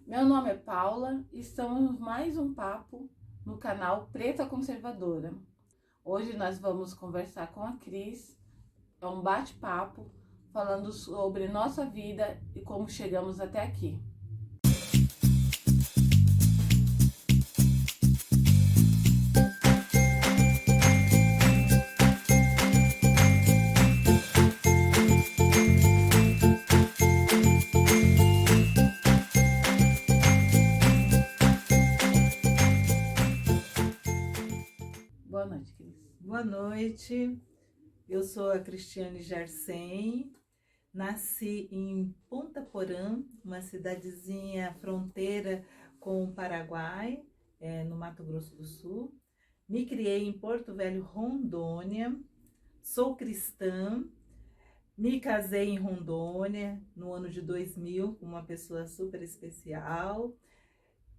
Meu nome é Paula e estamos mais um papo no canal Preta Conservadora. Hoje nós vamos conversar com a Cris, é um bate-papo falando sobre nossa vida e como chegamos até aqui. Boa noite, Cris. Boa noite, eu sou a Cristiane Jarcem, nasci em Ponta Porã, uma cidadezinha fronteira com o Paraguai, no Mato Grosso do Sul. Me criei em Porto Velho, Rondônia, sou cristã, me casei em Rondônia no ano de 2000 com uma pessoa super especial.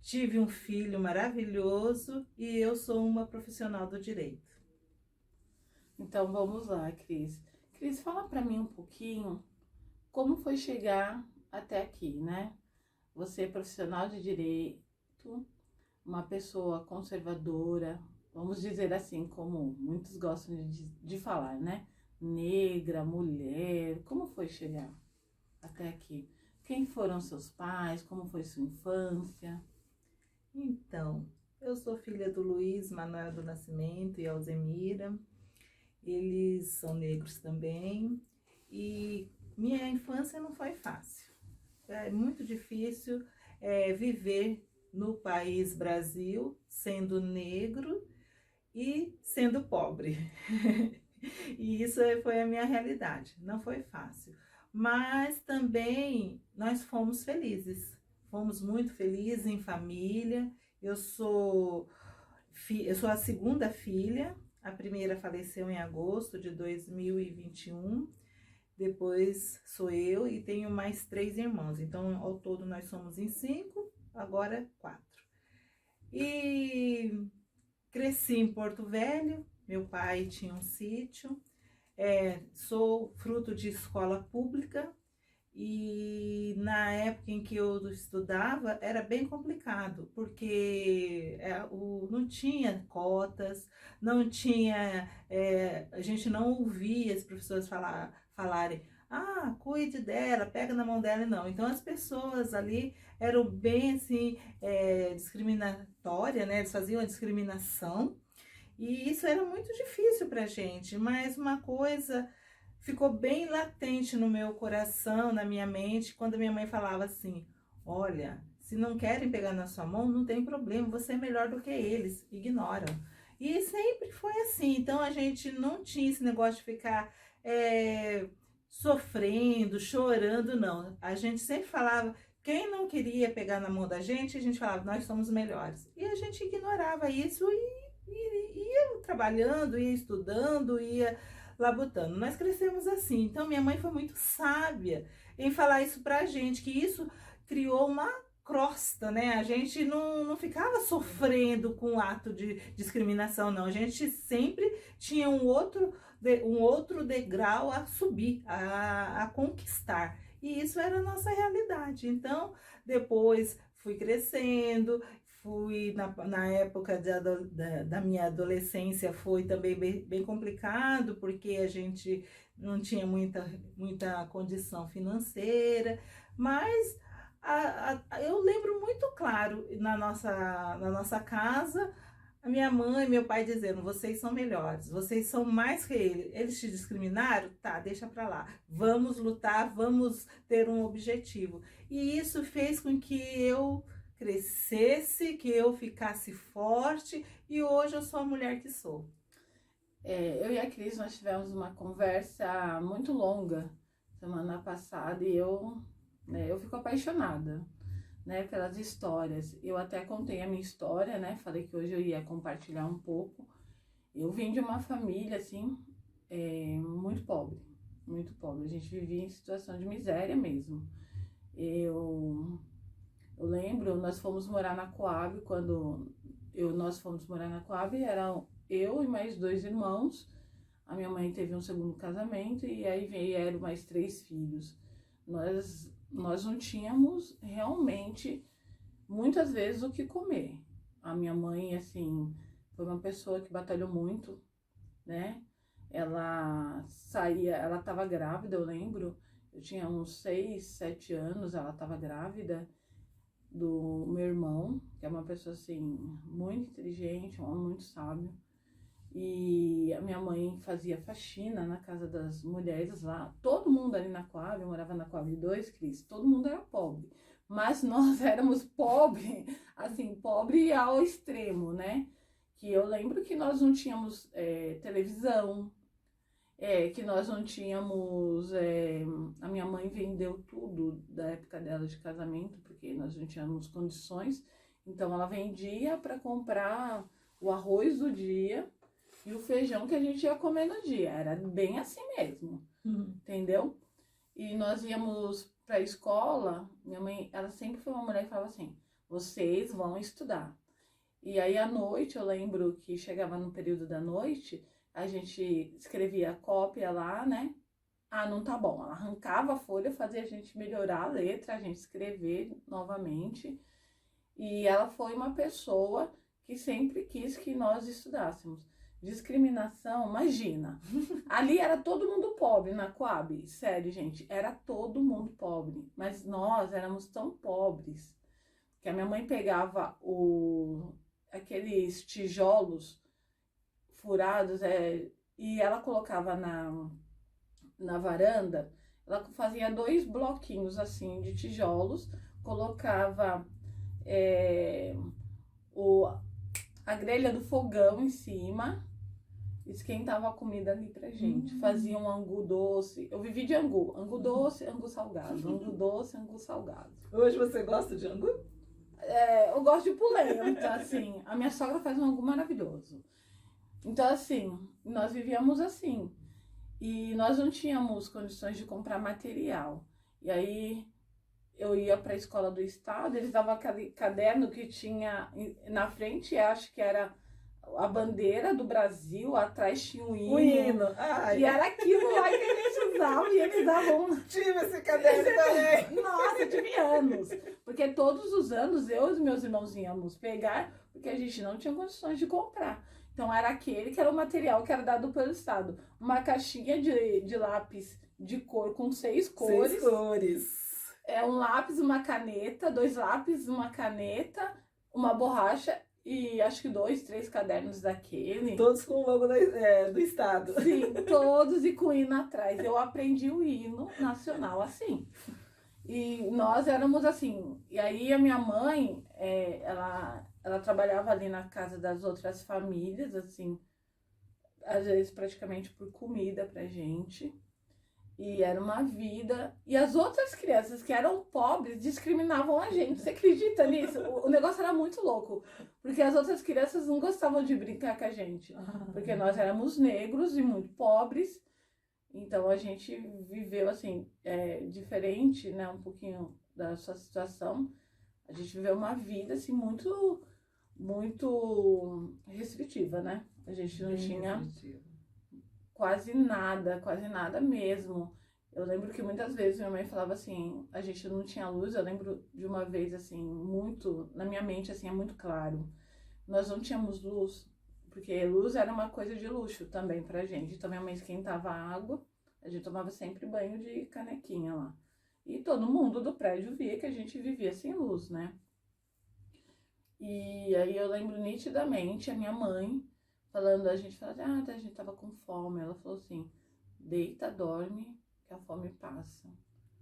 Tive um filho maravilhoso e eu sou uma profissional do direito. Então vamos lá, Cris. Cris, fala para mim um pouquinho como foi chegar até aqui, né? Você é profissional de direito, uma pessoa conservadora, vamos dizer assim, como muitos gostam de falar, né? Negra, mulher, como foi chegar até aqui? Quem foram seus pais? Como foi sua infância? Então, eu sou filha do Luiz Manuel do Nascimento e Alzemira. Eles são negros também e minha infância não foi fácil. É muito difícil viver no país Brasil sendo negro e sendo pobre. E isso foi a minha realidade. Não foi fácil. Mas também nós fomos felizes. Fomos muito felizes em família. Eu sou a segunda filha. A primeira faleceu em agosto de 2021. Depois sou eu e tenho mais 3 irmãos. Então, ao todo, nós somos em 5, agora 4. E cresci em Porto Velho. Meu pai tinha um sítio. Sou fruto de escola pública. E na época em que eu estudava era bem complicado, porque não tinha cotas, não tinha, a gente não ouvia as professoras falarem, cuide dela, pega na mão dela, não. Então as pessoas ali eram bem assim, discriminatórias, né? Eles faziam a discriminação, e isso era muito difícil pra gente, mas uma coisa ficou bem latente no meu coração, na minha mente, quando minha mãe falava assim: olha, se não querem pegar na sua mão, não tem problema, você é melhor do que eles, ignoram. E sempre foi assim, então a gente não tinha esse negócio de ficar sofrendo, chorando, não. A gente sempre falava, quem não queria pegar na mão da gente, a gente falava, nós somos melhores. E a gente ignorava isso e ia trabalhando, ia estudando, ia labutando. Nós crescemos assim. Então, minha mãe foi muito sábia em falar isso pra gente, que isso criou uma crosta, né? A gente não ficava sofrendo com o ato de discriminação, não. A gente sempre tinha um outro degrau a subir, a conquistar. E isso era a nossa realidade. Então, depois fui crescendo, na época da minha adolescência, foi também bem complicado, porque a gente não tinha muita condição financeira, mas eu lembro muito claro na nossa casa, a minha mãe e meu pai dizendo, vocês são melhores, vocês são mais que eles te discriminaram? Tá, deixa pra lá, vamos lutar, vamos ter um objetivo. E isso fez com que eu crescesse, que eu ficasse forte, e hoje eu sou a mulher que sou. Eu e a Cris, nós tivemos uma conversa muito longa semana passada e eu fico apaixonada, né, pelas histórias. Eu até contei a minha história, né, falei que hoje eu ia compartilhar um pouco. Eu vim de uma família, assim, muito pobre, muito pobre. A gente vivia em situação de miséria mesmo. Eu lembro, nós fomos morar na Coab, nós fomos morar na Coab, eram eu e mais 2 irmãos. A minha mãe teve um segundo casamento e aí vieram mais 3 filhos. Nós não tínhamos realmente muitas vezes o que comer. A minha mãe, assim, foi uma pessoa que batalhou muito, né? Ela saía, ela estava grávida, eu lembro. Eu tinha uns 6, 7 anos, ela estava grávida do meu irmão, que é uma pessoa, assim, muito inteligente, um homem muito sábio. E a minha mãe fazia faxina na casa das mulheres lá. Todo mundo ali na Coab, eu morava na Coab 2, Cris, todo mundo era pobre. Mas nós éramos pobre, assim, pobre ao extremo, né? Que eu lembro que nós não tínhamos televisão, que nós não tínhamos. A minha mãe vendeu tudo da época dela de casamento, porque nós não tínhamos condições. Então ela vendia para comprar o arroz do dia e o feijão que a gente ia comer no dia. Era bem assim mesmo, entendeu? E nós íamos para a escola. Minha mãe, ela sempre foi uma mulher que falava assim: vocês vão estudar. E aí à noite, eu lembro que chegava no período da noite, a gente escrevia a cópia lá, né? Ah, não tá bom. Ela arrancava a folha, fazia a gente melhorar a letra, a gente escrever novamente. E ela foi uma pessoa que sempre quis que nós estudássemos. Discriminação, imagina. Ali era todo mundo pobre na Coab. Sério, gente, era todo mundo pobre. Mas nós éramos tão pobres que a minha mãe pegava aqueles tijolos furados e ela colocava na varanda. Ela fazia 2 bloquinhos assim de tijolos, colocava a grelha do fogão em cima, esquentava a comida ali pra gente. Fazia um angu doce. Eu vivi de angu. Angu doce, angu salgado. Angu doce, angu salgado. Hoje você gosta de angu? Eu gosto de polenta, assim. A minha sogra faz um angu maravilhoso. Então, assim, nós vivíamos assim. E nós não tínhamos condições de comprar material. E aí eu ia para a escola do estado, eles davam aquele caderno que tinha na frente, acho que era a bandeira do Brasil, atrás tinha um hino. O hino. Ai. E era aquilo lá que a gente usava e eles davam. Tive esse caderno também. Nossa, eu tive anos. Porque todos os anos eu e os meus irmãos íamos pegar, porque a gente não tinha condições de comprar. Então era aquele que era o material que era dado pelo Estado. Uma caixinha de lápis de cor com 6 cores. 6 cores. Um lápis, uma caneta, 2 lápis, uma caneta, uma borracha e acho que 2, 3 cadernos daquele. Todos com o logo do Estado. Sim, todos e com o hino atrás. Eu aprendi o hino nacional assim. E nós éramos assim. E aí a minha mãe, ela trabalhava ali na casa das outras famílias, assim, às vezes praticamente por comida pra gente. E era uma vida. E as outras crianças que eram pobres discriminavam a gente. Você acredita nisso? O negócio era muito louco. Porque as outras crianças não gostavam de brincar com a gente. Porque nós éramos negros e muito pobres. Então a gente viveu assim, diferente, né? Um pouquinho da sua situação. A gente viveu uma vida assim muito, muito restritiva, né? A gente não tinha quase nada mesmo. Eu lembro que muitas vezes minha mãe falava assim, a gente não tinha luz. Eu lembro de uma vez assim, muito, na minha mente assim, é muito claro. Nós não tínhamos luz, porque luz era uma coisa de luxo também pra gente. Então minha mãe esquentava a água, a gente tomava sempre banho de canequinha lá. E todo mundo do prédio via que a gente vivia sem luz, né? E aí eu lembro nitidamente a minha mãe falando, a gente falava, a gente tava com fome. Ela falou assim, deita, dorme, que a fome passa.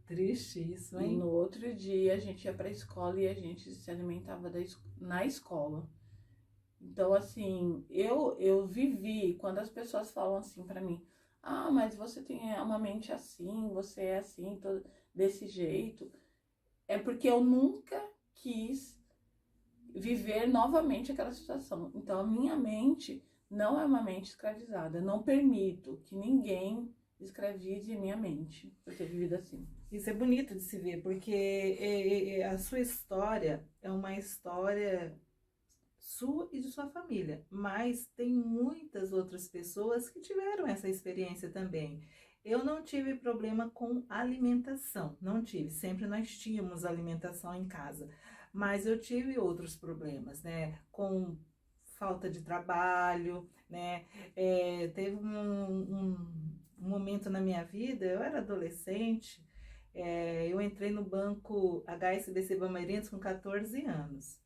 Triste isso, hein? E no outro dia a gente ia pra escola e a gente se alimentava na escola. Então, assim, eu vivi, quando as pessoas falam assim pra mim, mas você tem uma mente assim, você é assim, desse jeito. É porque eu nunca quis viver novamente aquela situação. Então, a minha mente não é uma mente escravizada. Eu não permito que ninguém escravize a minha mente por ter vivido assim. Isso é bonito de se ver, porque a sua história é uma história sua e de sua família, mas tem muitas outras pessoas que tiveram essa experiência também. Eu não tive problema com alimentação, não tive. Sempre nós tínhamos alimentação em casa, mas eu tive outros problemas, né? Com falta de trabalho, né? Teve um momento na minha vida, eu era adolescente, eu entrei no banco HSBC Bameirindos com 14 anos.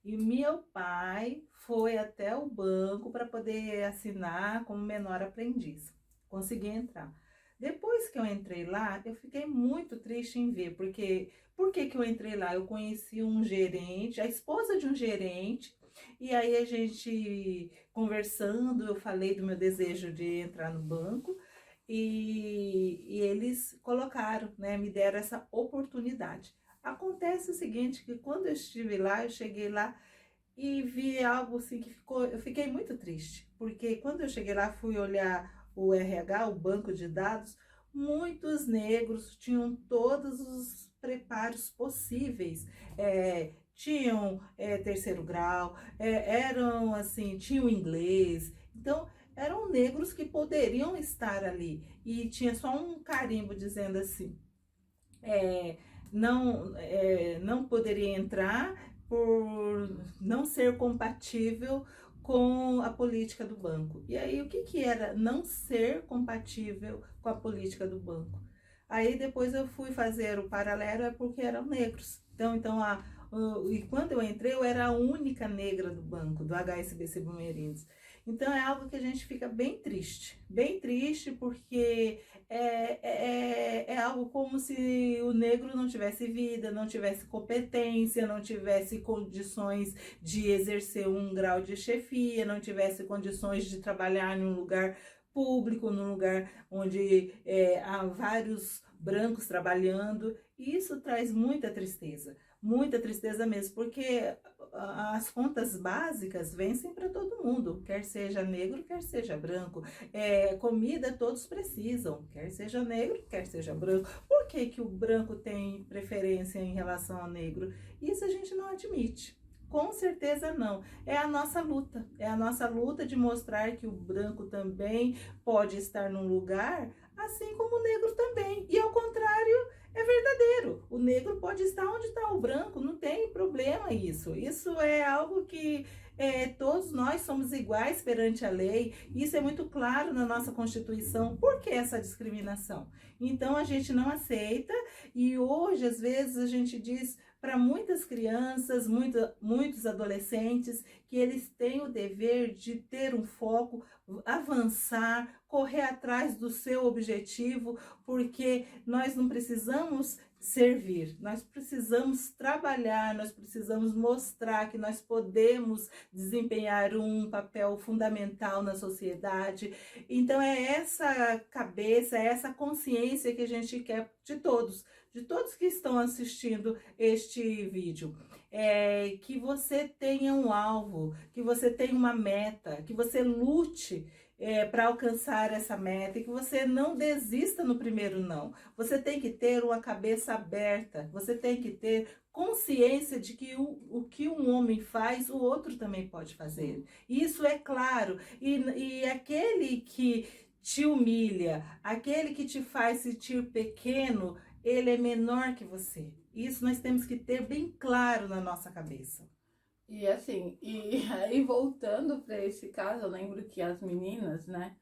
E meu pai foi até o banco para poder assinar como menor aprendiz. Consegui entrar. Depois que eu entrei lá, eu fiquei muito triste em ver, porque por que que eu entrei lá? Eu conheci um gerente, a esposa de um gerente, e aí a gente conversando, eu falei do meu desejo de entrar no banco, e eles colocaram, né, me deram essa oportunidade. Acontece o seguinte, que quando eu estive lá, eu cheguei lá e vi algo assim que eu fiquei muito triste, porque quando eu cheguei lá, fui olhar o RH, o banco de dados, muitos negros tinham todos os preparos possíveis, tinham terceiro grau, eram assim, tinham inglês, então eram negros que poderiam estar ali, e tinha só um carimbo dizendo assim, é, não poderia entrar por não ser compatível com a política do banco. E aí, o que que era não ser compatível com a política do banco? Aí depois eu fui fazer o paralelo, é porque eram negros. E quando eu entrei, eu era a única negra do banco, do HSBC Bameirindos. Então é algo que a gente fica bem triste, porque é algo como se o negro não tivesse vida, não tivesse competência, não tivesse condições de exercer um grau de chefia, não tivesse condições de trabalhar em um lugar público, num lugar onde há vários brancos trabalhando. E isso traz muita tristeza mesmo, porque as contas básicas vencem para todo mundo, quer seja negro, quer seja branco. Comida todos precisam, quer seja negro, quer seja branco. Por que que o branco tem preferência em relação ao negro? Isso a gente não admite. Com certeza não. É a nossa luta de mostrar que o branco também pode estar num lugar, assim como o negro também. E ao contrário, é verdadeiro. O negro pode estar onde está o branco, não tem problema isso. Isso é algo que todos nós somos iguais perante a lei. Isso é muito claro na nossa Constituição. Por que essa discriminação? Então a gente não aceita, e hoje, às vezes, a gente diz para muitas crianças, muitos adolescentes, que eles têm o dever de ter um foco, avançar, correr atrás do seu objetivo, porque nós não precisamos servir, nós precisamos trabalhar, nós precisamos mostrar que nós podemos desempenhar um papel fundamental na sociedade. Então é essa cabeça, é essa consciência que a gente quer de todos que estão assistindo este vídeo. Que você tenha um alvo, que você tenha uma meta, que você lute para alcançar essa meta, e que você não desista no primeiro não. Você tem que ter uma cabeça aberta, você tem que ter consciência de que o que um homem faz, o outro também pode fazer. Isso é claro. E aquele que te humilha, aquele que te faz sentir pequeno, ele é menor que você. Isso nós temos que ter bem claro na nossa cabeça. E assim, e aí voltando para esse caso, eu lembro que as meninas, né,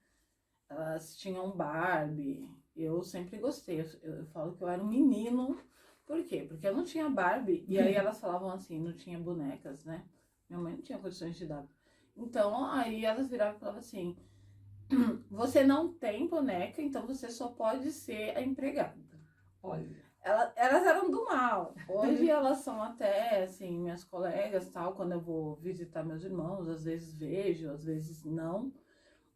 elas tinham Barbie. Eu sempre gostei, eu falo que eu era um menino. Por quê? Porque eu não tinha Barbie, e aí elas falavam assim, não tinha bonecas, né? Minha mãe não tinha condições de dar. Então, aí elas viravam e falavam assim, você não tem boneca, então você só pode ser a empregada. Olha. Elas eram do mal. Hoje elas são até, assim, minhas colegas, tal, quando eu vou visitar meus irmãos, às vezes vejo, às vezes não.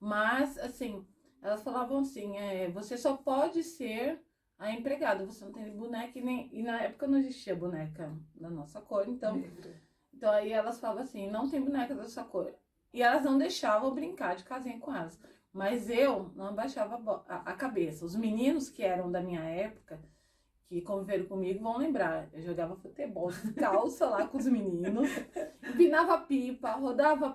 Mas, assim, elas falavam assim, você só pode ser a empregada, você não tem boneca, e na época não existia boneca da nossa cor, então aí elas falavam assim, não tem boneca da sua cor. E elas não deixavam brincar de casinha com elas. Mas eu não abaixava a cabeça. Os meninos que eram da minha época, que conviveram comigo, vão lembrar. Eu jogava futebol de calça lá com os meninos, empinava pipa, rodava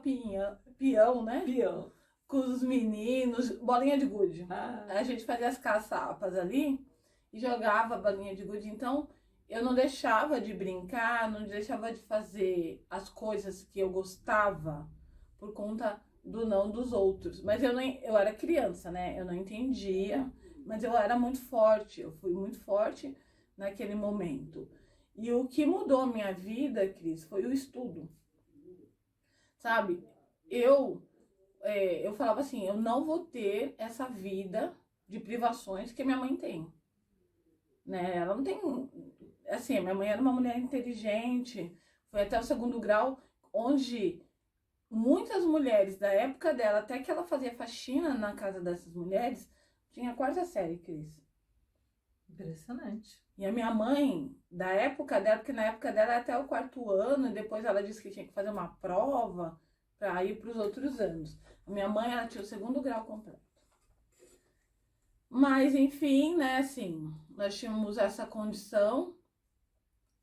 peão, né? Peão. com os meninos, bolinha de gude. Ah, A gente fazia as caçapas ali e jogava bolinha de gude. Então, eu não deixava de brincar, não deixava de fazer as coisas que eu gostava por conta do não dos outros. Mas eu era criança, né? Eu não entendia, mas eu era muito forte. Eu fui muito forte naquele momento. E o que mudou a minha vida, Cris, foi o estudo. Sabe? Eu falava assim, eu não vou ter essa vida de privações que a minha mãe tem, né? Ela não tem, assim, a minha mãe era uma mulher inteligente, foi até o segundo grau, onde muitas mulheres da época dela, até que ela fazia faxina na casa dessas mulheres, tinha a quarta série, Cris. impressionante. E a minha mãe, da época dela, porque na época dela era até o quarto ano, e depois ela disse que tinha que fazer uma prova para ir para os outros anos. A minha mãe, ela tinha o segundo grau completo. Mas, enfim, né, assim, nós tínhamos essa condição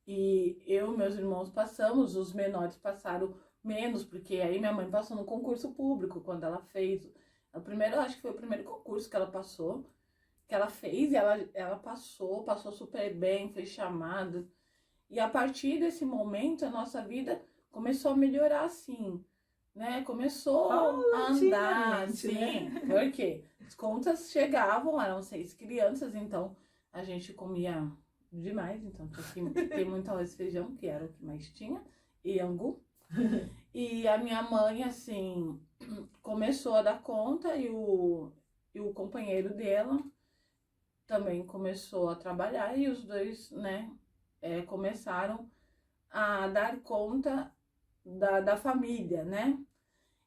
e eu e meus irmãos passamos, os menores passaram menos, porque aí minha mãe passou no concurso público, quando ela fez, o primeiro, acho que foi o primeiro concurso que ela passou, que ela fez, e ela passou super bem, foi chamada. E a partir desse momento, a nossa vida começou a melhorar, assim, né? Começou a andar, Paulatinamente, assim, né? porque as contas chegavam, eram 6 crianças, então a gente comia demais, então tinha que ter muito arroz e feijão, que era o que mais tinha, e angu. E a minha mãe, assim, começou a dar conta e o companheiro dela também começou a trabalhar e os dois, né, começaram a dar conta da família, né?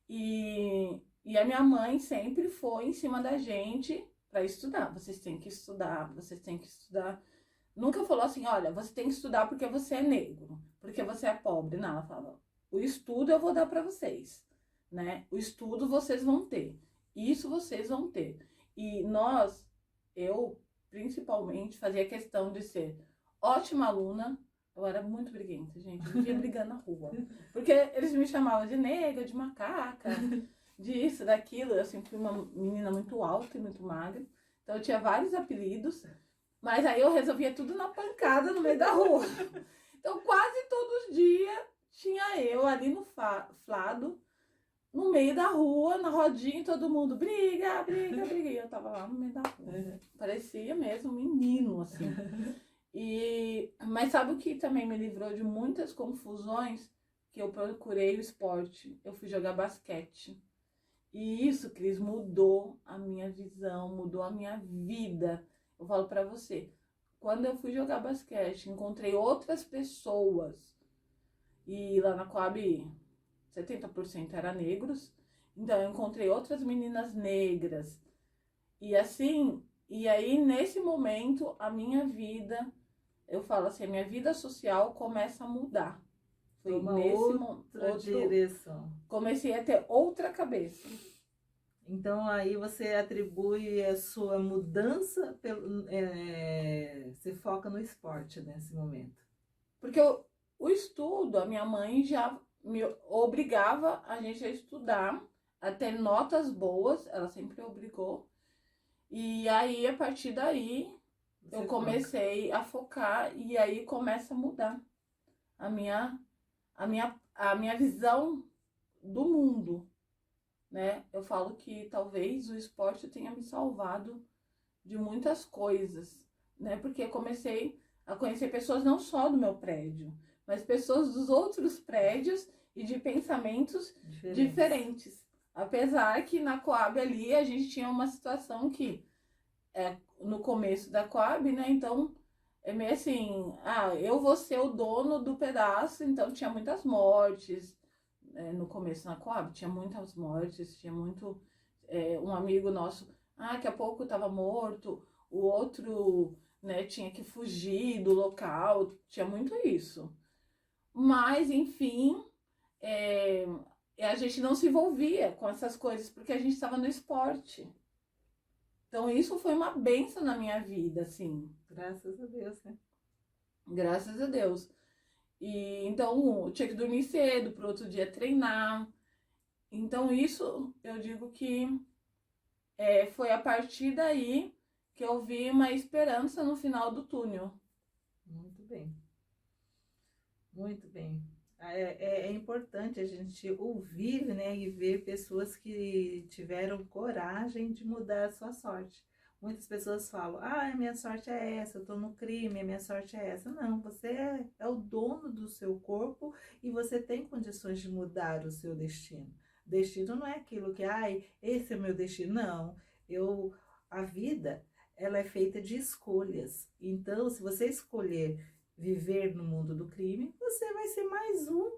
E a minha mãe sempre foi em cima da gente para estudar. Vocês têm que estudar, vocês têm que estudar. Nunca falou assim, olha, você tem que estudar porque você é negro, porque você é pobre. Não, ela falava, o estudo eu vou dar para vocês, né? O estudo vocês vão ter. Isso vocês vão ter. E eu principalmente fazia questão de ser ótima aluna. Eu era muito briguenta, gente. Eu vivia brigando na rua. Porque eles me chamavam de negra, de macaca, disso, daquilo. Eu sempre fui uma menina muito alta e muito magra. Então eu tinha vários apelidos. Mas aí eu resolvia tudo na pancada no meio da rua. Então quase todos os dias tinha eu ali no flado, no meio da rua, na rodinha, todo mundo briga, briga, briga. E eu tava lá no meio da rua. Parecia mesmo um menino, assim. Mas sabe o que também me livrou de muitas confusões? Que eu procurei o esporte. Eu fui jogar basquete. E isso, Cris, mudou a minha visão, mudou a minha vida. Eu falo pra você, quando eu fui jogar basquete, encontrei outras pessoas. E lá na Coab, 70% eram negros. Então eu encontrei outras meninas negras. E assim, e aí nesse momento, a minha vida, eu falo assim, a minha vida social começa a mudar. Foi Uma nesse outra direção. comecei a ter outra cabeça. Então aí você atribui a sua mudança, você foca no esporte nesse momento. Porque o estudo, a minha mãe já me obrigava a gente a estudar, a ter notas boas, ela sempre obrigou. E aí, a partir daí, eu comecei a focar e aí começa a mudar a minha visão do mundo, né? Eu falo que talvez o esporte tenha me salvado de muitas coisas, né? Porque eu comecei a conhecer pessoas não só do meu prédio, mas pessoas dos outros prédios e de pensamentos diferentes. Apesar que na Coab ali a gente tinha uma situação que no começo da Coab, né? Então é meio assim, eu vou ser o dono do pedaço, então tinha muitas mortes. No começo na Coab tinha muitas mortes, tinha muito. Um amigo nosso, daqui a pouco estava morto, o outro, né, tinha que fugir do local, tinha muito isso. Mas, enfim, a gente não se envolvia com essas coisas porque a gente estava no esporte. Então, isso foi uma bênção na minha vida, assim. Graças a Deus, né? Graças a Deus. E então, eu tinha que dormir cedo para outro dia treinar. Então isso eu digo que foi a partir daí que eu vi uma esperança no final do túnel. Muito bem. Muito bem. É importante a gente ouvir, né, e ver pessoas que tiveram coragem de mudar a sua sorte. Muitas pessoas falam, ah, a minha sorte é essa, eu tô no crime, a minha sorte é essa. Não, você é o dono do seu corpo e você tem condições de mudar o seu destino. Destino não é aquilo que, ai, esse é o meu destino. Não, a vida, ela é feita de escolhas. Então, se você escolher viver no mundo do crime, você vai ser mais um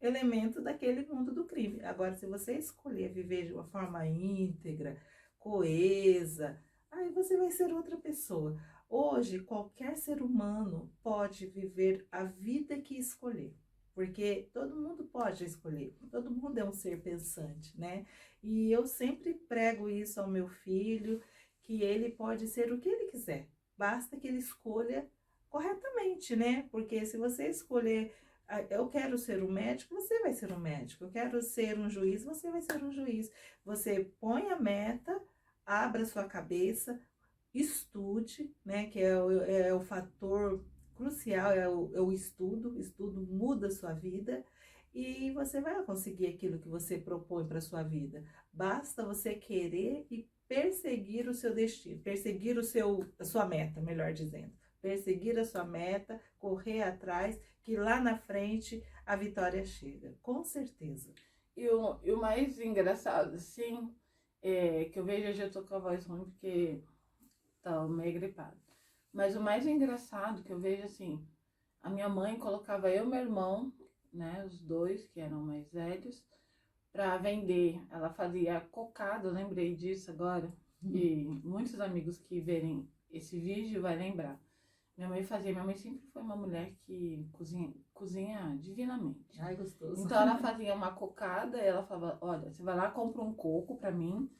elemento daquele mundo do crime. Agora, se você escolher viver de uma forma íntegra, coesa, aí você vai ser outra pessoa. Hoje, qualquer ser humano pode viver a vida que escolher. Porque todo mundo pode escolher, todo mundo é um ser pensante, né? E eu sempre prego isso ao meu filho, que ele pode ser o que ele quiser, basta que ele escolha corretamente, né? Porque se você escolher, eu quero ser um médico, você vai ser um médico. Eu quero ser um juiz, você vai ser um juiz. Você põe a meta, abra sua cabeça, estude, né? Que é o fator crucial, é o estudo. O estudo muda a sua vida e você vai conseguir aquilo que você propõe para sua vida. Basta você querer e perseguir o seu destino, perseguir a sua meta, melhor dizendo. Perseguir a sua meta, correr atrás, que lá na frente a vitória chega, com certeza. E o mais engraçado, assim, que eu vejo, hoje eu tô com a voz ruim porque tá meio gripada. Mas o mais engraçado que eu vejo, assim, a minha mãe colocava eu e meu irmão, né, os dois que eram mais velhos, para vender. Ela fazia cocada, eu lembrei disso agora, e muitos amigos que verem esse vídeo vai lembrar. Minha mãe sempre foi uma mulher que cozinha divinamente. Ai, gostoso. Então ela fazia uma cocada, ela falava, olha, você vai lá, compra um coco pra mim.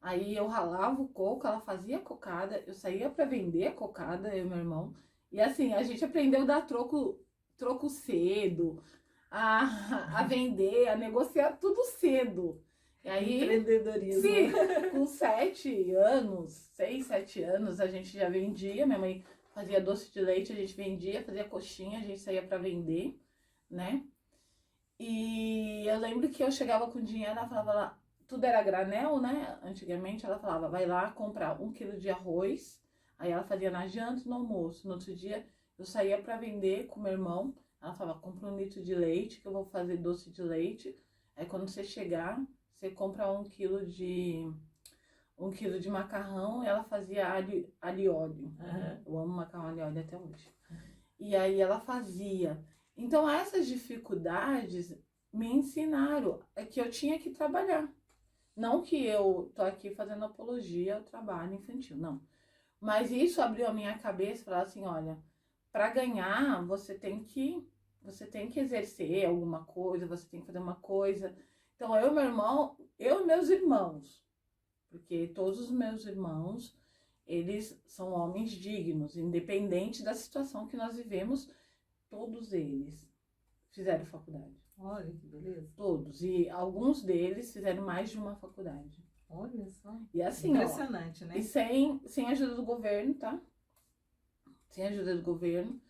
Aí eu ralava o coco, ela fazia a cocada, eu saía pra vender a cocada, eu e meu irmão. E assim, a gente aprendeu a dar troco cedo, a vender, a negociar tudo cedo. E aí, empreendedorismo. sim, com 7 anos, 6, 7 anos, a gente já vendia. Minha mãe fazia doce de leite, a gente vendia, fazia coxinha, a gente saía para vender, né? E eu lembro que eu chegava com dinheiro, ela falava lá, tudo era granel, né? Antigamente ela falava, vai lá comprar 1 quilo de arroz. Aí ela fazia na janta e no almoço. No outro dia eu saía para vender com meu irmão. Ela falava, compra 1 litro de leite, que eu vou fazer doce de leite. Aí quando você chegar, você compra 1 quilo de macarrão. E ela fazia alho e óleo. Uhum. Eu amo macarrão alho e óleo até hoje. E aí ela fazia. Então essas dificuldades me ensinaram que eu tinha que trabalhar. Não que eu tô aqui fazendo apologia ao trabalho infantil, não. Mas isso abriu a minha cabeça e falou assim, olha, para ganhar você tem que exercer alguma coisa, você tem que fazer uma coisa. Então eu e meus irmãos, porque todos os meus irmãos, eles são homens dignos, independente da situação que nós vivemos, todos eles fizeram faculdade. Olha que beleza. Todos. E alguns deles fizeram mais de uma faculdade. Olha só. E assim, impressionante, né? E sem ajuda do governo, tá? Sem ajuda do governo.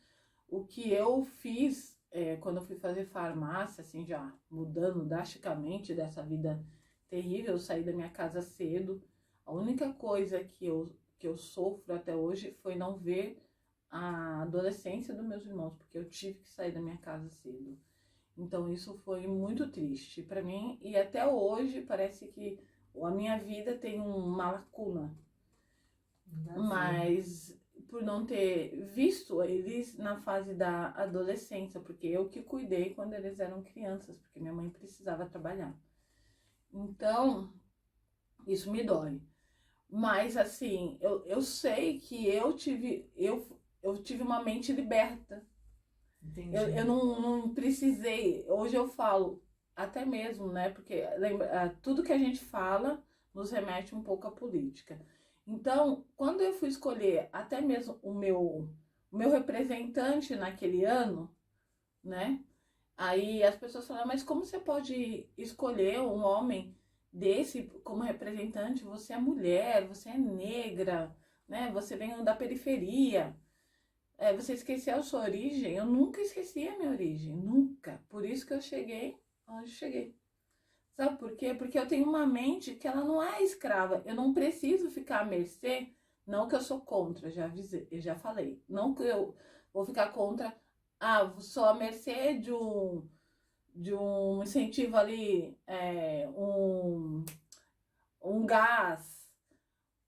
O que eu fiz quando eu fui fazer farmácia, assim, já mudando drasticamente dessa vida terrível, eu saí da minha casa cedo. A única coisa que eu sofro até hoje foi não ver a adolescência dos meus irmãos, porque eu tive que sair da minha casa cedo. Então isso foi muito triste para mim e até hoje parece que a minha vida tem uma lacuna. Mas por não ter visto eles na fase da adolescência, porque eu que cuidei quando eles eram crianças, porque minha mãe precisava trabalhar. Então, isso me dói. Mas assim, eu sei que eu tive uma mente liberta. Entendi. Eu não precisei, hoje eu falo, até mesmo, né? Porque lembra, tudo que a gente fala nos remete um pouco à política. Então, quando eu fui escolher até mesmo o meu representante naquele ano, né? Aí as pessoas falam, mas como você pode escolher um homem desse como representante? Você é mulher, você é negra, né? Você vem da periferia. Você esqueceu a sua origem? Eu nunca esqueci a minha origem, nunca. Por isso que eu cheguei onde cheguei. Sabe por quê? Porque eu tenho uma mente que ela não é escrava. Eu não preciso ficar à mercê. Não que eu sou contra, já avisei, eu já falei. Não que eu vou ficar contra. Ah, sou à mercê de um incentivo ali, um gás,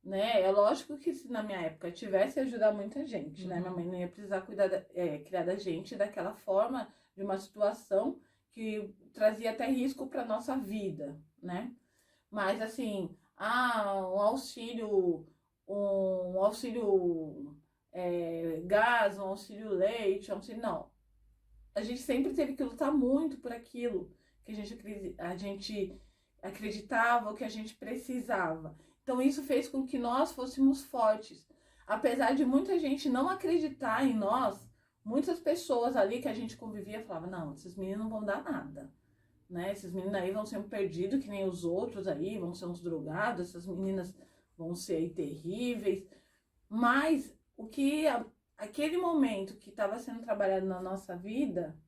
né? É lógico que se na minha época tivesse, ia ajudar muita gente, né? Minha mãe não ia precisar criar da gente daquela forma, de uma situação que trazia até risco para nossa vida, né? Mas assim, um auxílio gás, um auxílio leite, um auxílio, não. A gente sempre teve que lutar muito por aquilo que a gente acreditava, o que a gente precisava. Então isso fez com que nós fôssemos fortes. Apesar de muita gente não acreditar em nós, muitas pessoas ali que a gente convivia falavam, não, esses meninos não vão dar nada, né? Esses meninos aí vão ser um perdido que nem os outros aí, vão ser uns drogados, essas meninas vão ser aí terríveis. Mas aquele momento que estava sendo trabalhado na nossa vida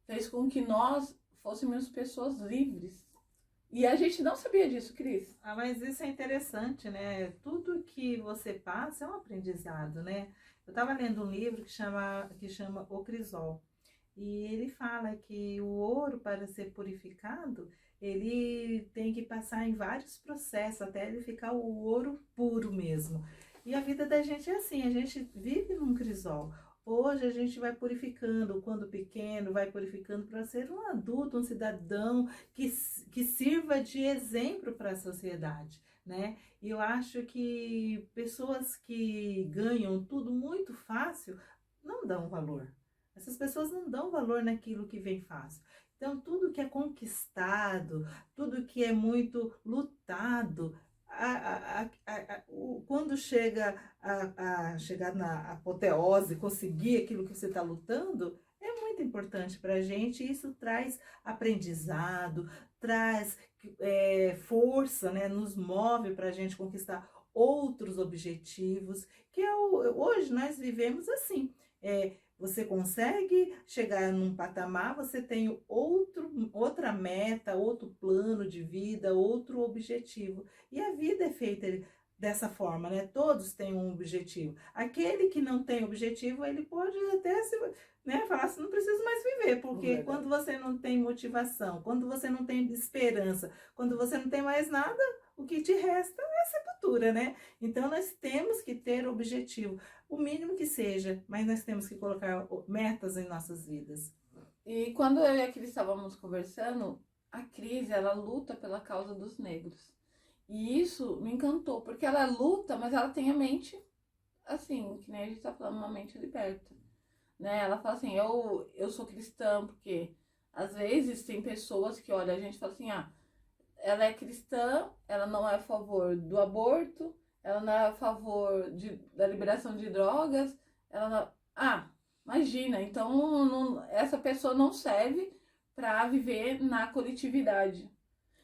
fez com que nós fôssemos pessoas livres. E a gente não sabia disso, Cris. Ah, mas isso é interessante, né? Tudo que você passa é um aprendizado, né? Eu estava lendo um livro que chama O Crisol. E ele fala que o ouro, para ser purificado, ele tem que passar em vários processos até ele ficar o ouro puro mesmo. E a vida da gente é assim, a gente vive num crisol. Hoje a gente vai purificando, quando pequeno, vai purificando para ser um adulto, um cidadão que sirva de exemplo para a sociedade, né? E eu acho que pessoas que ganham tudo muito fácil não dão valor. Essas pessoas não dão valor naquilo que vem fácil. Então, tudo que é conquistado, tudo que é muito lutado, quando chega a chegar na apoteose, conseguir aquilo que você está lutando, é muito importante para a gente. Isso traz aprendizado, traz força, né? Nos move para a gente conquistar outros objetivos, hoje nós vivemos assim. Você consegue chegar num patamar, você tem outra meta, outro plano de vida, outro objetivo. E a vida é feita dessa forma, né? Todos têm um objetivo. Aquele que não tem objetivo, ele pode até falar assim, não preciso mais viver, porque quando você não tem motivação, quando você não tem esperança, quando você não tem mais nada, o que te resta é sepultura, né? Então nós temos que ter objetivo, o mínimo que seja, mas nós temos que colocar metas em nossas vidas. E quando eu e a Cris estávamos conversando, a Cris, ela luta pela causa dos negros. E isso me encantou, porque ela luta, mas ela tem a mente, assim, que nem a gente tá falando, uma mente liberta. Né? Ela fala assim, eu sou cristã, porque às vezes tem pessoas que olham a gente e falam assim, ela é cristã, ela não é a favor do aborto, ela não é a favor da liberação de drogas, ela não... imagina, então essa pessoa não serve para viver na coletividade.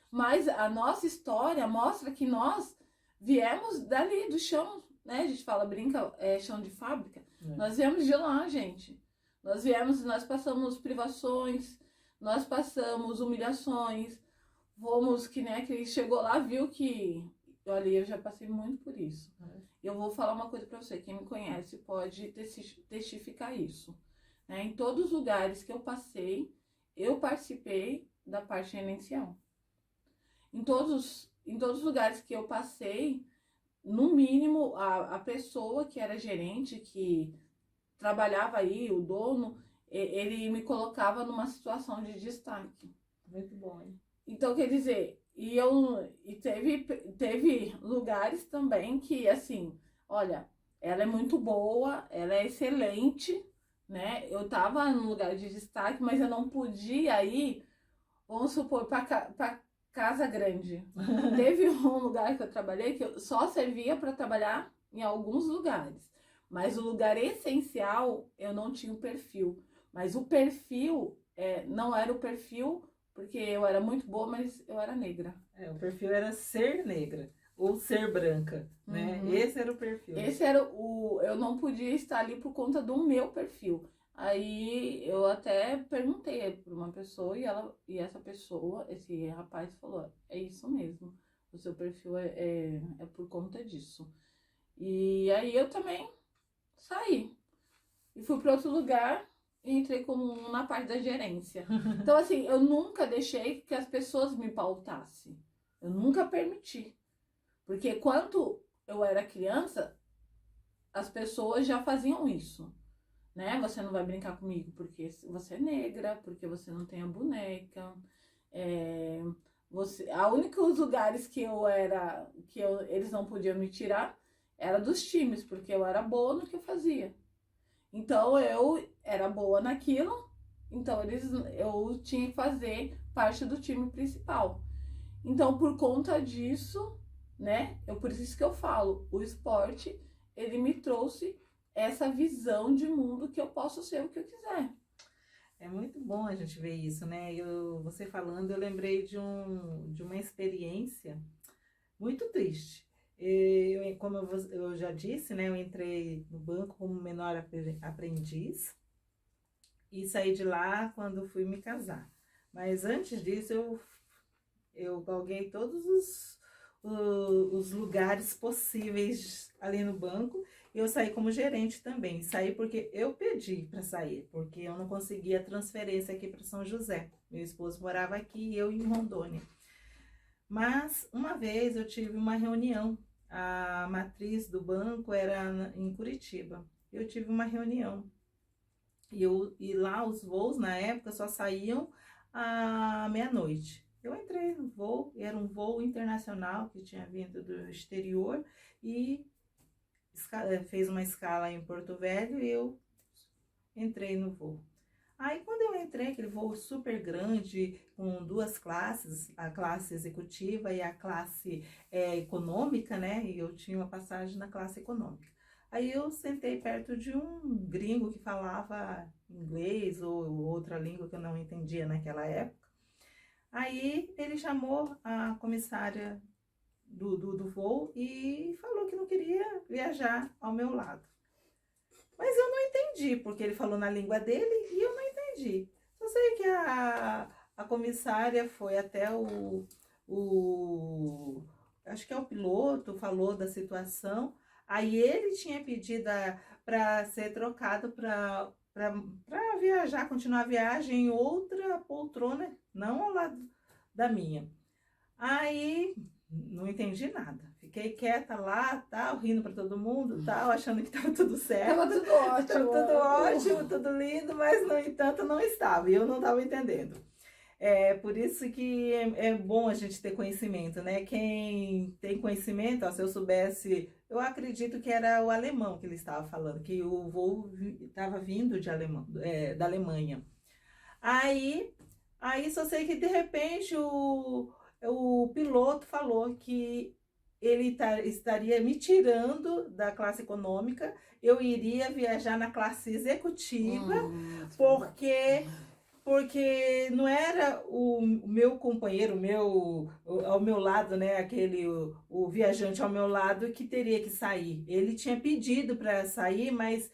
Mas a nossa história mostra que nós viemos dali, do chão, né? A gente fala, brinca, chão de fábrica. Nós viemos de lá, gente. Nós passamos privações, nós passamos humilhações, fomos, que nem aquele chegou lá, viu que... Olha, eu já passei muito por isso. Eu vou falar uma coisa pra você, quem me conhece pode testificar isso. Né? Em todos os lugares que eu passei, eu participei da parte gerencial. Em todos os lugares que eu passei, no mínimo, a pessoa que era gerente, que trabalhava aí, o dono, ele me colocava numa situação de destaque. Muito bom, hein? Então, quer dizer, teve lugares também que, assim, olha, ela é muito boa, ela é excelente, né? Eu tava num lugar de destaque, mas eu não podia ir, vamos supor, para Casa Grande. Teve um lugar que eu trabalhei que eu só servia para trabalhar em alguns lugares. Mas o lugar essencial, eu não tinha o perfil. Mas o perfil não era o perfil, porque eu era muito boa, mas eu era negra. O perfil era ser negra ou ser branca, né? Esse era o perfil. Esse era eu não podia estar ali por conta do meu perfil. Aí eu até perguntei para uma pessoa e essa pessoa, esse rapaz falou, é isso mesmo, o seu perfil é por conta disso. E aí eu também saí e fui para outro lugar e entrei como na parte da gerência. Então assim, eu nunca deixei que as pessoas me pautassem. Eu nunca permiti. Porque quando eu era criança, as pessoas já faziam isso, né? Você não vai brincar comigo porque você é negra, porque você não tem a boneca. A únicos lugares que eles não podiam me tirar era dos times, porque eu era boa no que eu fazia. Então eu era boa naquilo, então eu tinha que fazer parte do time principal. Então por conta disso, né? Por isso que eu falo, o esporte ele me trouxe essa visão de mundo que eu posso ser o que eu quiser. É muito bom a gente ver isso, né? Você falando, eu lembrei de uma experiência muito triste. Como eu já disse, né? Eu entrei no banco como menor aprendiz e saí de lá quando fui me casar. Mas antes disso, eu galguei todos os lugares possíveis ali no banco. Eu saí como gerente também. Saí porque eu pedi para sair, porque eu não conseguia transferência aqui para São José. Meu esposo morava aqui e eu em Rondônia. Mas uma vez eu tive uma reunião. A matriz do banco era em Curitiba. Eu tive uma reunião. E lá os voos na época só saíam à meia-noite. Eu entrei no voo, era um voo internacional que tinha vindo do exterior e fez uma escala em Porto Velho e eu entrei no voo. Aí quando eu entrei, aquele voo super grande, com duas classes, a classe executiva e a classe econômica, né? E eu tinha uma passagem na classe econômica. Aí eu sentei perto de um gringo que falava inglês ou outra língua que eu não entendia naquela época. Aí ele chamou a comissária do voo e falou que não queria viajar ao meu lado. Mas eu não entendi, porque ele falou na língua dele e eu não entendi. Só sei que a comissária foi até acho que é o piloto, falou da situação. Aí ele tinha pedido para ser trocado para viajar, continuar a viagem em outra poltrona, não ao lado da minha. Aí não entendi nada. Fiquei quieta lá, tal, rindo para todo mundo, tal, achando que estava tudo certo. Tava tudo ótimo. Tava tudo ótimo, tudo lindo, mas no entanto não estava. E eu não estava entendendo. É por isso que é bom a gente ter conhecimento, né? Quem tem conhecimento, ó, se eu soubesse, eu acredito que era o alemão que ele estava falando, que o voo estava vindo da Alemanha. Aí só sei que de repente o piloto falou que ele estaria me tirando da classe econômica, eu iria viajar na classe executiva, porque não era o meu companheiro, ao meu lado, né, o viajante ao meu lado que teria que sair. Ele tinha pedido para sair, mas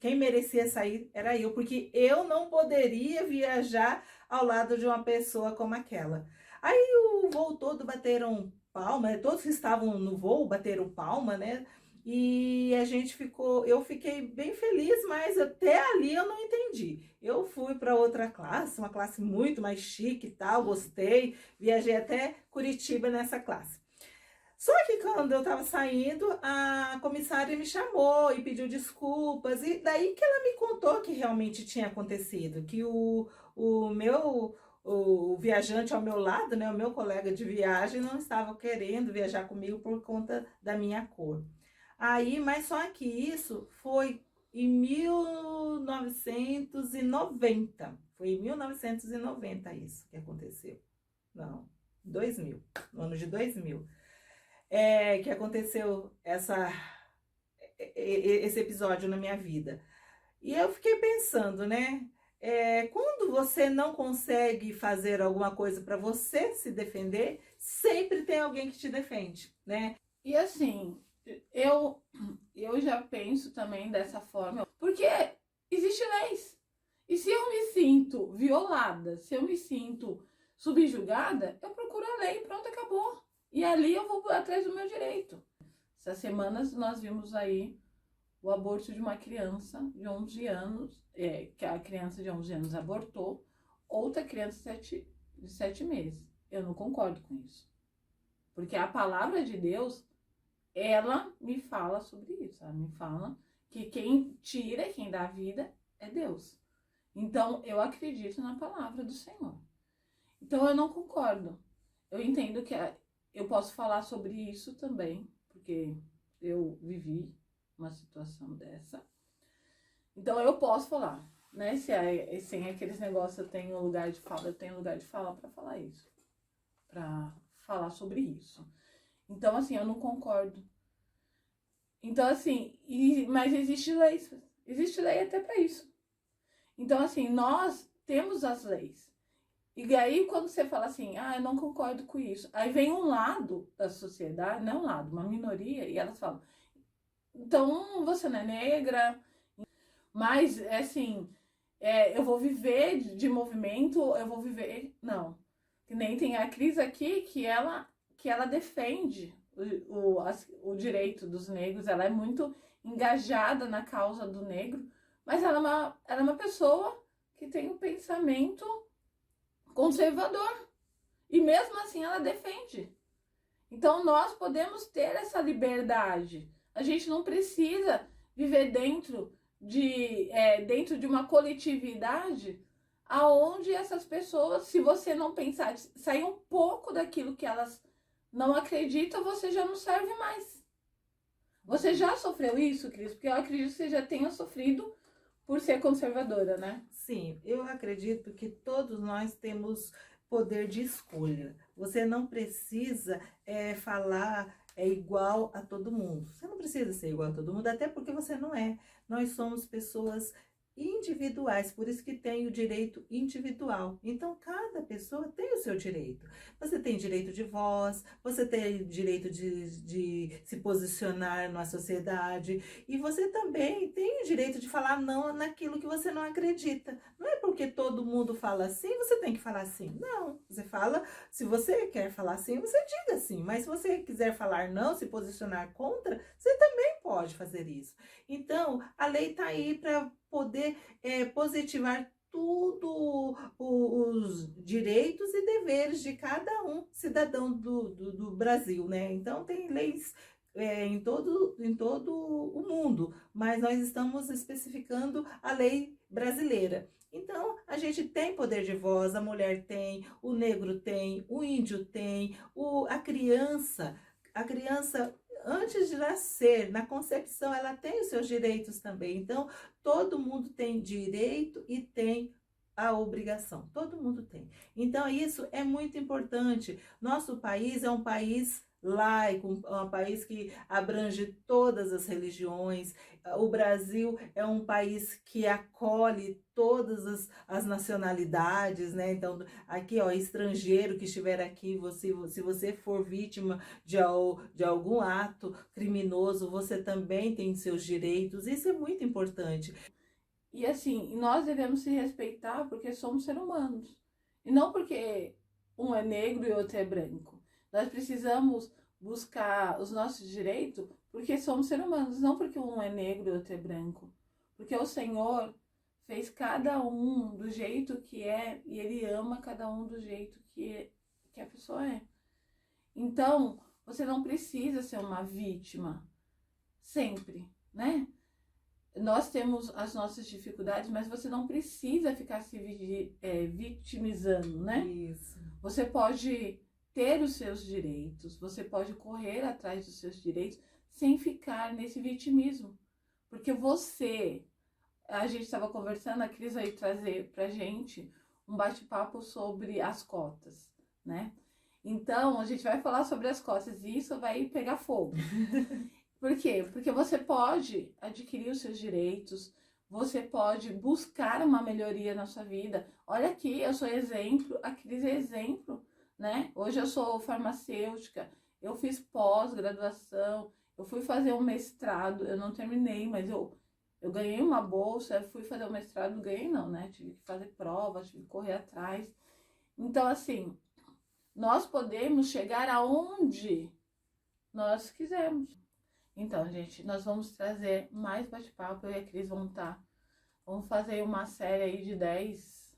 quem merecia sair era eu, porque eu não poderia viajar ao lado de uma pessoa como aquela. Aí o voo todo bateram palma, todos que estavam no voo bateram palma, né? E eu fiquei bem feliz, mas até ali eu não entendi. Eu fui para outra classe, uma classe muito mais chique e tal, gostei, viajei até Curitiba nessa classe. Só que quando eu estava saindo, a comissária me chamou e pediu desculpas, e daí que ela me contou que realmente tinha acontecido, que o viajante ao meu lado, né, o meu colega de viagem, não estava querendo viajar comigo por conta da minha cor. Aí, mas só que isso foi em 1990. Foi em 1990 isso que aconteceu. Não, 2000, no ano de 2000. Que aconteceu esse episódio na minha vida. E eu fiquei pensando, né? quando você não consegue fazer alguma coisa para você se defender, sempre tem alguém que te defende, né? E assim, eu, eu já penso também dessa forma, porque existem leis. E se eu me sinto violada, se eu me sinto subjugada, eu procuro a lei, pronto, acabou. E ali eu vou atrás do meu direito. Essas semanas nós vimos aí o aborto de uma criança de 11 anos, que a criança de 11 anos abortou, outra criança de 7 meses. Eu não concordo com isso. Porque a palavra de Deus, ela me fala sobre isso. Ela me fala que quem tira, quem dá a vida é Deus. Então, eu acredito na palavra do Senhor. Então, eu não concordo. Eu entendo que eu posso falar sobre isso também, porque eu vivi uma situação dessa. Então, eu posso falar, né? Sem aqueles negócios, eu tenho lugar de fala, eu tenho lugar de fala para falar isso. Para falar sobre isso. Então, assim, eu não concordo. Então, assim, mas existe lei. Existe lei até para isso. Então, assim, nós temos as leis. E aí, quando você fala assim, eu não concordo com isso, aí vem um lado da sociedade, não um lado, uma minoria, e elas falam, então você não é negra, mas, assim, eu vou viver de movimento, eu vou viver... Não. Que nem tem a Cris aqui, que ela defende o direito dos negros, ela é muito engajada na causa do negro, mas ela é uma pessoa que tem um pensamento conservador. E mesmo assim ela defende. Então nós podemos ter essa liberdade. A gente não precisa viver dentro de uma coletividade aonde essas pessoas, se você não pensar, sair um pouco daquilo que elas não acreditam, você já não serve mais. Você já sofreu isso, Cris? Porque eu acredito que você já tenha sofrido por ser conservadora, né? Sim, eu acredito que todos nós temos poder de escolha. Você não precisa falar igual a todo mundo. Você não precisa ser igual a todo mundo, até porque você não é. Nós somos pessoas individuais, por isso que tem o direito individual. Então, cada pessoa tem o seu direito. Você tem direito de voz, você tem direito de se posicionar na sociedade, e você também tem o direito de falar não naquilo que você não acredita. Não é porque todo mundo fala assim, você tem que falar assim. Não, você fala, se você quer falar assim, você diga assim, mas se você quiser falar não, se posicionar contra, você também pode fazer isso. Então, a lei está aí para poder positivar tudo os direitos e deveres de cada um cidadão do Brasil, né? Então, tem leis em todo o mundo, mas nós estamos especificando a lei brasileira. Então, a gente tem poder de voz, a mulher tem, o negro tem, o índio tem, a criança antes de nascer, na concepção, ela tem os seus direitos também. Então, todo mundo tem direito e tem a obrigação. Todo mundo tem. Então, isso é muito importante. Nosso país é um país laico, um país que abrange todas as religiões. O Brasil é um país que acolhe todas as nacionalidades, né? Então, aqui, ó, estrangeiro que estiver aqui, se você for vítima de algum ato criminoso, você também tem seus direitos. Isso é muito importante. E assim, nós devemos se respeitar porque somos seres humanos. E não porque um é negro e outro é branco. Nós precisamos buscar os nossos direitos porque somos seres humanos, não porque um é negro e outro é branco. Porque o Senhor fez cada um do jeito que é e Ele ama cada um do jeito que a pessoa é. Então, você não precisa ser uma vítima sempre, né? Nós temos as nossas dificuldades, mas você não precisa ficar se vitimizando, né? Isso. Você pode ter os seus direitos, você pode correr atrás dos seus direitos sem ficar nesse vitimismo. Porque a gente estava conversando, a Cris vai trazer pra gente um bate-papo sobre as cotas, né? Então, a gente vai falar sobre as cotas e isso vai pegar fogo. Por quê? Porque você pode adquirir os seus direitos, você pode buscar uma melhoria na sua vida. Olha aqui, eu sou exemplo, a Cris é exemplo, né? Hoje eu sou farmacêutica, eu fiz pós-graduação, eu fui fazer um mestrado, eu não terminei, mas eu ganhei uma bolsa, eu fui fazer o mestrado, não ganhei não, né? Tive que fazer provas, tive que correr atrás. Então, assim, nós podemos chegar aonde nós quisermos. Então, gente, nós vamos trazer mais bate-papo, eu e a Cris vamos fazer uma série aí de 10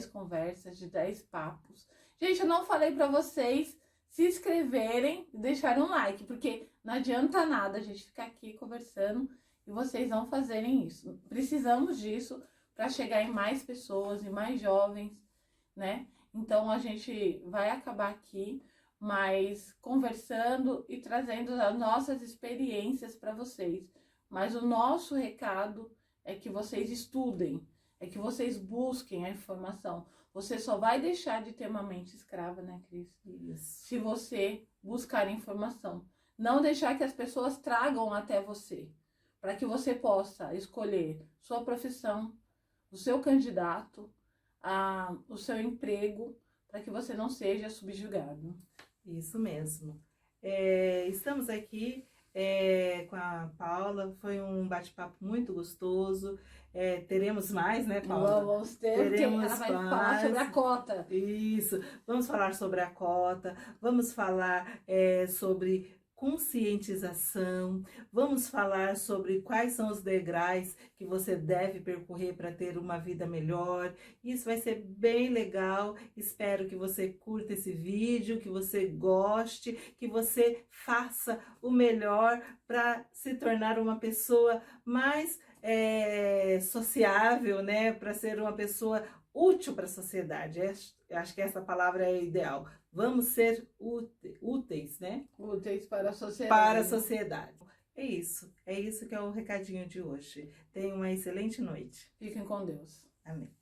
conversas, de 10 papos. Gente, eu não falei pra vocês se inscreverem e deixarem um like, porque não adianta nada a gente ficar aqui conversando e vocês não fazerem isso. Precisamos disso para chegar em mais pessoas e mais jovens, né? Então a gente vai acabar aqui, mas conversando e trazendo as nossas experiências para vocês. Mas o nosso recado é que vocês estudem, é que vocês busquem a informação. Você só vai deixar de ter uma mente escrava, né, Cris? Isso. Se você buscar informação. Não deixar que as pessoas tragam até você, para que você possa escolher sua profissão, o seu candidato, o seu emprego, para que você não seja subjugado. Isso mesmo. Estamos aqui com a Paula, foi um bate-papo muito gostoso. Teremos mais, né, Paula? Vamos ter, porque Teremos ela vai mais. falar sobre a cota. Isso, vamos falar sobre a cota, vamos falar sobre conscientização, vamos falar sobre quais são os degraus que você deve percorrer para ter uma vida melhor. Isso vai ser bem legal. Espero que você curta esse vídeo, que você goste, que você faça o melhor para se tornar uma pessoa mais sociável, né? Para ser uma pessoa útil para a sociedade. Acho que essa palavra é ideal. Vamos ser úteis, né? Úteis para a sociedade. Para a sociedade. É isso que é o recadinho de hoje. Tenha uma excelente noite. Fiquem com Deus. Amém.